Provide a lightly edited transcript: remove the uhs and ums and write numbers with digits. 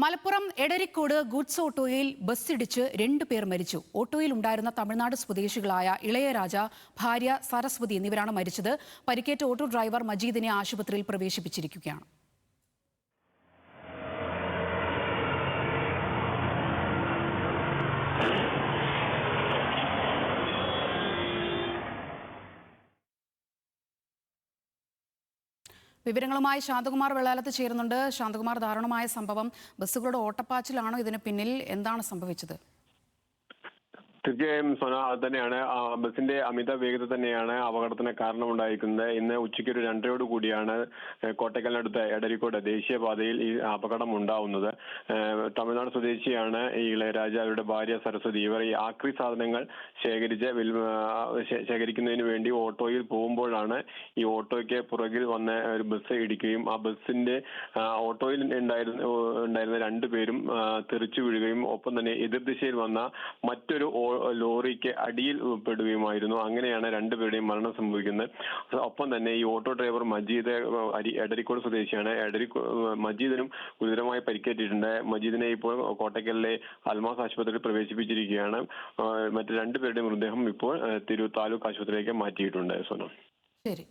Malappuram Edarikode goods ഓട്ടോയിൽ ബസ്സിടിച്ച് 2 പേർ മരിച്ചു. ഓട്ടോയിൽ ഉണ്ടായിരുന്ന തമിഴ്നാട് സ്വദേശികളായ ഇളയരാജ, ഭാര്യ സരസ്വതി എന്നിവരാണ് മരിച്ചത്. പരിക്കേറ്റ ഓട്ടോ ഡ്രൈവർ മജീദിനെ ആശുപത്രിയിൽ പ്രവേശിപ്പിച്ചിരിക്കുകയാണ്. വിവരങ്ങളുമായി ശാന്തകുമാർ വെള്ളാലത്ത് ചേരുന്നുണ്ട്. ശാന്തകുമാർ, ദാരുണമായ സംഭവം, ബസ്സുകളുടെ ഓട്ടപ്പാച്ചിലാണോ ഇതിന് പിന്നിൽ? എന്താണ് സംഭവിച്ചത്? തീർച്ചയായും സോന, അത് തന്നെയാണ്. ബസിന്റെ അമിത വേഗത തന്നെയാണ് അപകടത്തിന് കാരണമുണ്ടായിരിക്കുന്നത്. ഇന്ന് ഉച്ചയ്ക്ക് ഒരു 2:30 കൂടിയാണ് കോട്ടക്കലിനടുത്ത് എടരിക്കോട് ദേശീയപാതയിൽ ഈ അപകടം ഉണ്ടാവുന്നത്. തമിഴ്നാട് സ്വദേശിയാണ് ഈ ഇളയരാജ, അവരുടെ ഭാര്യ സരസ്വതി. ഇവർ ഈ ആക്രി സാധനങ്ങൾ ശേഖരിക്കുന്നതിന് വേണ്ടി ഓട്ടോയിൽ പോകുമ്പോഴാണ് ഈ ഓട്ടോയ്ക്ക് പുറകിൽ വന്ന ഒരു ബസ് ഇടിക്കുകയും ആ ബസിന്റെ ഓട്ടോയിൽ ഉണ്ടായിരുന്ന 2 പേരും തെറിച്ചു വീഴുകയും ഒപ്പം തന്നെ എതിർദിശയിൽ വന്ന മറ്റൊരു ലോറിക്ക് അടിയിൽ പെടുകയുമായിരുന്നു. അങ്ങനെയാണ് 2 പേരുടെയും മരണം സംഭവിക്കുന്നത്. ഒപ്പം തന്നെ ഈ ഓട്ടോ ഡ്രൈവർ മജീദ് എടരിക്കോട് സ്വദേശിയാണ്. മജീദിനും ഗുരുതരമായി പരിക്കേറ്റിട്ടുണ്ട്. മജീദിനെ ഇപ്പോൾ കോട്ടക്കലിലെ അൽമാസ് ആശുപത്രിയിൽ പ്രവേശിപ്പിച്ചിരിക്കുകയാണ്. മറ്റ് 2 പേരുടെയും മൃതദേഹം ഇപ്പോൾ തിരൂർ താലൂക്ക് ആശുപത്രിയിലേക്ക് മാറ്റിയിട്ടുണ്ട്. സോനം. ശരി.